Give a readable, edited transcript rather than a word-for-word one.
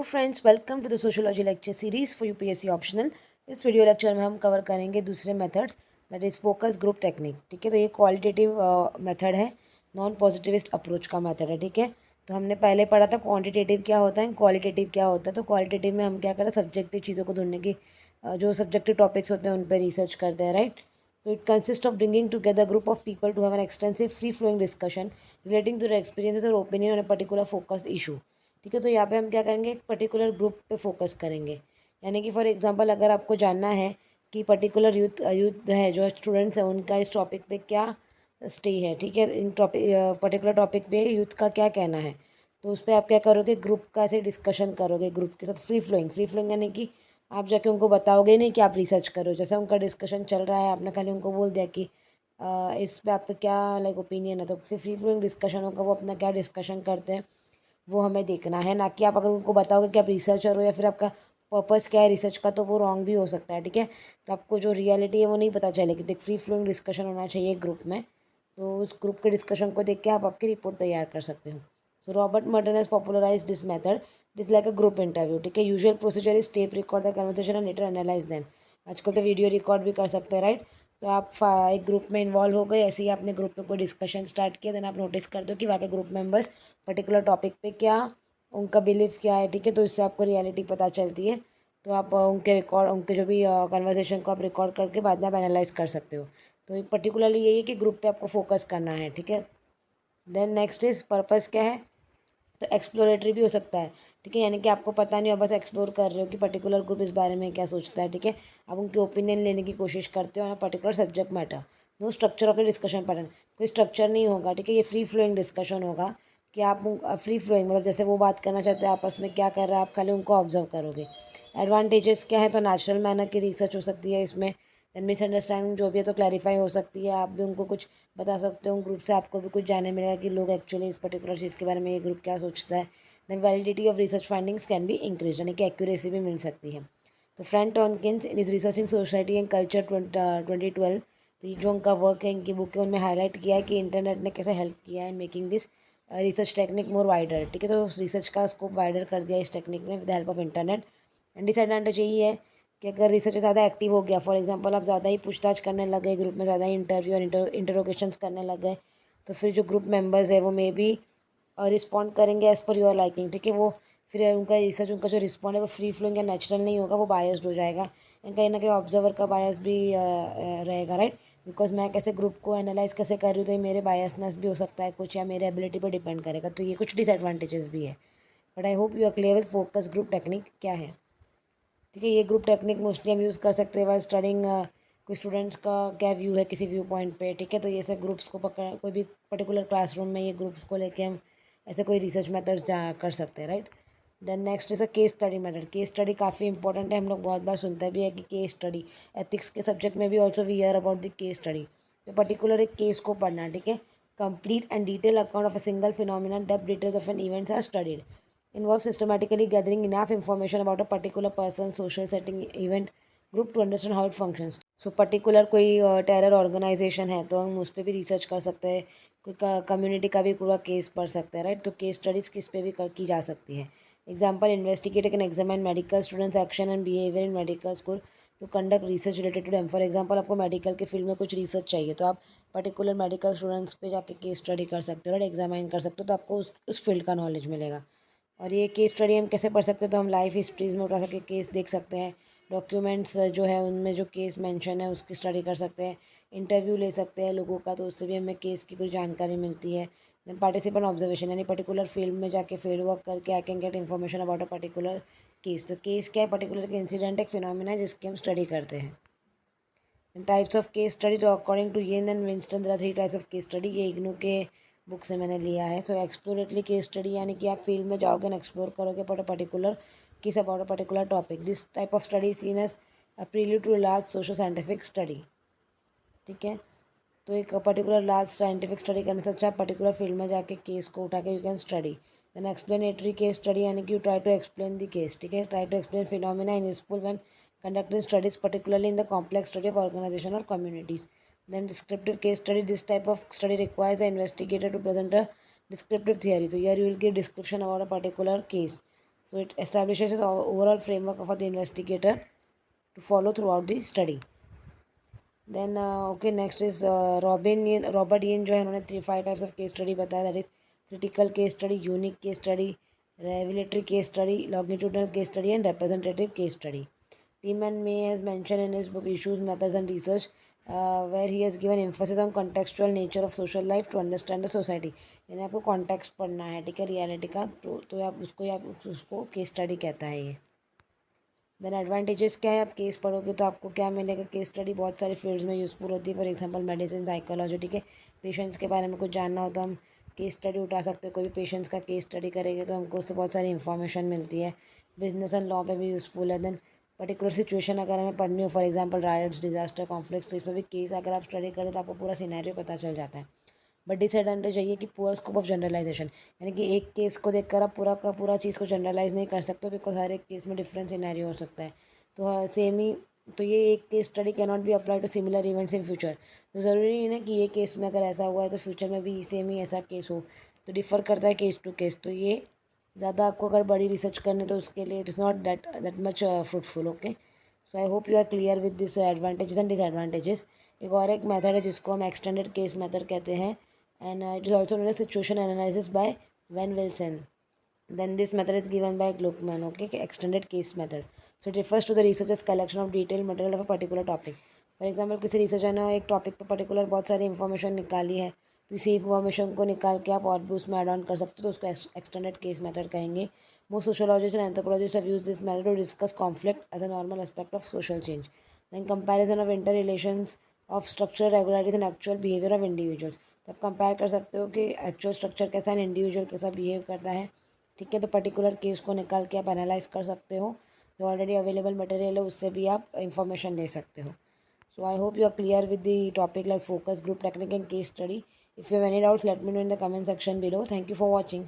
Friends, welcome to the sociology lecture series for UPSC optional. इस video lecture में हम cover करेंगे दूसरे methods, that is focus group technique. ठीक है, तो ये क्वालिटेटिव मेथड है, नॉन पॉजिटिविस्ट अप्रोच का मेथड है। ठीक है, तो हमने पहले पढ़ा था क्वांटिटेटिव क्या होता है, क्वालिटेटिव क्या होता है। तो क्वालिटेटिव में हम क्या करें, सब्जेक्टिव चीज़ों को ढूंढने की, जो सब्जेक्टिव टॉपिक्स होते हैं उन पर रिसर्च करते हैं, राइट। तो it consist of bringing together group of people to have an extensive free flowing discussion relating to the experiences और opinion on a particular focus issue. ठीक है, तो यहाँ पे हम क्या करेंगे, एक पर्टिकुलर ग्रुप पे फोकस करेंगे। यानी कि फॉर एग्जांपल अगर आपको जानना है कि पर्टिकुलर यूथ है, जो स्टूडेंट्स हैं, उनका इस टॉपिक पे क्या स्टे है। ठीक है, इन टॉपिक पर्टिकुलर टॉपिक पे यूथ का क्या कहना है, तो उस पर आप क्या करोगे, ग्रुप का से डिस्कशन करोगे ग्रुप के साथ। फ्री फ्लोइंग यानी कि आप जाके उनको बताओगे नहीं कि आप रिसर्च करो, जैसे उनका डिस्कशन चल रहा है, आपने खाली उनको बोल दिया कि इस पे आपका क्या लाइक ओपिनियन है। तो फिर फ्री फ्लोइंग डिस्कशन होगा, वो अपना क्या डिस्कशन करते हैं वो हमें देखना है, ना कि आप अगर उनको बताओगे कि आप रिसर्चर हो या फिर आपका पर्पस क्या है रिसर्च का, तो वो रॉन्ग भी हो सकता है। ठीक है, तो आपको जो रियलिटी है वो नहीं पता चलेगी। तो एक फ्री फ्लोइंग डिस्कशन होना चाहिए ग्रुप में, तो उस ग्रुप के डिस्कशन को देख के आप आपकी रिपोर्ट तैयार कर सकते हो। सो Robert Merton has popularised this method, it is like a group interview. ठीक है, usual procedure is tape record the conversation and later analyse them. आजकल तो वीडियो रिकॉर्ड भी कर सकते हैं, राइट। तो आप एक ग्रुप में इन्वॉल्व हो गए, ऐसे ही आपने ग्रुप में कोई डिस्कशन स्टार्ट किया, देन आप नोटिस कर दो कि वहाँ के ग्रुप मेंबर्स पर्टिकुलर टॉपिक पे क्या उनका बिलीफ क्या है। ठीक है, तो इससे आपको रियलिटी पता चलती है। तो आप उनके रिकॉर्ड, उनके जो भी कन्वर्सेशन को आप रिकॉर्ड करके बाद में आप एनालाइज कर सकते हो। तो पर्टिकुलरली यही है कि ग्रुप पे आपको फोकस करना है। ठीक है, देन नेक्स्ट इज पर्पस क्या है, तो एक्सप्लोरेटरी भी हो सकता है। ठीक है, यानी कि आपको पता नहीं हो, बस एक्सप्लोर कर रहे हो कि पर्टिकुलर ग्रुप इस बारे में क्या सोचता है। ठीक है, आप उनके ओपिनियन लेने की कोशिश करते हो ना particular subject matter. No structure of the discussion pattern, कोई स्ट्रक्चर नहीं होगा। ठीक है, ये फ्री फ्लोइंग डिस्कशन होगा कि आप फ्री फ्लोइंग मतलब जैसे वो बात करना चाहते हैं आपस में क्या कर रहा है, आप खाली उनको ऑब्जर्व करोगे। एडवांटेजेस क्या है, तो नेचुरल मैनर की रिसर्च हो सकती है इसमें। देन मिसअंडरस्टैंडिंग जो भी है तो क्लैरिफाई हो सकती है, आप भी उनको कुछ बता सकते हो। ग्रुप से आपको भी कुछ जानने मिलेगा कि लोग एक्चुअली इस पर्टिकुलर चीज़ के बारे में ये ग्रुप क्या सोचता है। Then validity of research findings can be increase, यानी कि एक्यूरेसी भी मिल सकती है। तो Frank Tonkins in is researching society and culture 2012, तो ये जो उनका वर्क है, इनकी बुक है, उनमें हाईलाइट किया है कि इंटरनेट ने कैसे हेल्प किया है in making this research technique more wider. ठीक है, तो रिसर्च का स्कोप वाइडर कर दिया इस टेक्निक ने with the help of internet. And disadvantage यही है कि अगर रिसर्च ज़्यादा एक्टिव हो गया, फॉर एग्जांपल आप ज़्यादा ही पूछताछ करने लग गए ग्रुप में, ज़्यादा ही इंटरव्यू और इंटरोगेशंस करने लग गए, तो फिर जो ग्रुप मेंबर्स है वो मे बी रिस्पॉन्ड करेंगे एज़ पर योर लाइकिंग। ठीक है, वो फिर उनका रिसर्च, उनका जो रिस्पॉन्ड है वो फ्री फ्लोइंग या नेचुरल नहीं होगा, वो बायस्ड हो जाएगा। एंड कहीं ना कहीं ऑब्जर्वर का बायस भी रहेगा, राइट। बिकॉज मैं कैसे ग्रुप को एनालाइज कैसे कर रही हूँ, तो ये मेरे बायसनेस भी हो सकता है कुछ, या मेरे एबिलिटी पर डिपेंड करेगा। तो ये कुछ डिसएडवांटेजेस भी है, but I hope you are clear with focus group technique क्या है। ठीक है, ये ग्रुप टेक्निक मोस्टली हम यूज़ कर सकते हैं वाइल स्टडिंग, कोई स्टूडेंट्स का क्या व्यू है किसी व्यू पॉइंट पे। ठीक है, तो ये सब ग्रुप्स को पकड़, कोई भी पर्टिकुलर क्लासरूम में ये ग्रुप्स को लेके हम ऐसे कोई रिसर्च मेथड्स जा कर सकते हैं, right. Then next is a case study method. Case study काफ़ी इंपॉर्टेंट है, हम लोग बहुत बार सुनते भी है कि केस स्टडी, एथिक्स के सब्जेक्ट में भी also we hear about the case study. तो पर्टिकुलर एक केस को पढ़ना। ठीक है, complete and detail account of a single phenomena, depth details of an events are studied, involves systematically gathering enough information about a particular person, social setting, event, group to understand how it functions. So particular कोई terror organisation है तो हम उस पर भी research कर सकते हैं, कोई कम्युनिटी का भी पूरा केस पढ़ सकते हैं, राइट। तो केस स्टडीज़ किस पे भी की जा सकती है। Example, investigate can examine medical students action and behaviour in medical school to conduct research related to them. For example, आपको मेडिकल के फील्ड में कुछ रिसर्च चाहिए, तो आप पर्टिकुलर मेडिकल स्टूडेंट्स पे जाके केस स्टडी कर सकते हो, राइट, एग्जामिन कर सकते हो, तो आपको उस फील्ड का नॉलेज मिलेगा। और ये केस स्टडी हम कैसे पढ़ सकते हैं, तो हम लाइफ हिस्ट्रीज़ में उठा सके केस देख सकते हैं, डॉक्यूमेंट्स जो है उनमें जो केस मेंशन है उसकी स्टडी कर सकते हैं, इंटरव्यू ले सकते हैं लोगों का, तो उससे भी हमें केस की पूरी जानकारी मिलती है। देन पार्टिसिपेंट ऑब्जर्वेशन, यानी पर्टिकुलर फील्ड में जाके फील्ड वर्क करके I can get information about a particular case. तो केस क्या है, पर्टिकुलर के इंसिडेंट एक फिनोमिना है जिसकी हम स्टडी करते हैं। टाइप्स ऑफ केस स्टडी, जो according to Yin and Winston there are 3 types of case study, ये इग्नू के बुक से मैंने लिया है। सो एक्सप्लोरेटरी केस स्टडी, यानी कि आप फील्ड में जाओगे और एक्सप्लोर करोगे particular case about a particular topic. This type of study seen as a prelude to large social scientific study. ठीक है, तो एक पर्टिकुलर लार्ज साइंटिफिक स्टडी करने से अच्छा पर्टिकुलर फील्ड में जाके केस को उठा के you can study. Then explanatory case study, यानी कि you try to explain the case. ठीक है, try to explain phenomena in useful when conducting studies, particularly in the complex study of organization or communities. Then descriptive case study, this type of study requires the investigator to present a descriptive theory. So here you will give description about a particular case. So it establishes the overall framework for the investigator to follow throughout the study. Then okay next is Robert Yin जो है उन्होंने 5 types of case study बताया, that is critical case study, unique case study, revelatory case study, longitudinal case study and representative case study. Tiemann May has mentioned in his book Issues, Methods and Research, where he has given emphasis on contextual nature of social life to understand the society. यानी आपको context पढ़ना है, ठीक है, reality का, तो आप उसको केस स्टडी कहता है ये. देन एडवांटेजेस क्या है, आप केस पढ़ोगे तो आपको क्या मिलेगा. केस स्टडी बहुत सारे फील्ड्स में यूज़फुल होती है. फॉर एग्जांपल मेडिसिन, साइकोलॉजी, ठीक है. पेशेंट्स के बारे में कुछ जानना हो तो हम केस स्टडी उठा सकते हैं. कोई भी पेशेंट्स का केस स्टडी करेंगे तो हमको उससे बहुत सारी इन्फॉर्मेशन मिलती है. बिजनेस एंड लॉ पे भी यूज़फुल है. देन पर्टिकुलर सिचुएशन अगर हमें पढ़नी हो, for example rights, disaster, conflicts, तो इसमें भी केस अगर आप स्टडी करें तो आपको पूरा सिनेरियो पता चल जाता है. बट डिसएडवांटेज ये कि पुअर स्कोप ऑफ जनरलाइजेशन, यानी कि एक केस को देखकर आप पूरा का पूरा चीज़ को जनरलाइज नहीं कर सकते, बिकॉज हर एक केस में डिफरेंट सिनेरियो हो सकता है. तो सेम ही, तो ये एक case study can not be apply to similar events in future. तो ज़रूरी नहीं है कि ये केस में अगर ऐसा हुआ है तो फ्यूचर में भी सेम ही ऐसा केस हो. तो डिफ़र करता है केस टू केस. तो ये ज़्यादा आपको अगर बड़ी रिसर्च करनी तो उसके लिए it is not that much fruitful. Okay, so I hope you are clear with this advantages and disadvantages. एक मेथड है जिसको हम एक्सटेंडेड केस मेथड कहते हैं, and it is also known as situation analysis by Van Wilson. Then this method is given by Gluckman, okay, extended case method. So it refers to the researcher's collection of detailed material of a particular topic. For example किसी researcher ने एक topic पर particular बहुत सारी information निकाली है, तो इसी इन्फॉर्मेशन को निकाल के आप और भी उसमें ऐड ऑन कर सकते हो, तो उसको एक्सटेंडेड केस मेथड कहेंगे. Most sociologist and anthropologist have used this method to discuss conflict as a normal aspect of social change. Then comparison of inter relations of structure, regularities and actual behaviour of individuals. तो आप compare कर सकते हो कि actual structure कैसा है, individual कैसा behave करता है, ठीक है. तो पर्टिकुलर केस को निकाल के आप एनालाइज कर सकते हो. जो ऑलरेडी अवेलेबल मटेरियल है उससे भी आप इंफॉर्मेशन ले सकते हो. So I hope you are clear with the topic like focus group technique and case study. If you have any doubts let me know in the comment section below. Thank you for watching.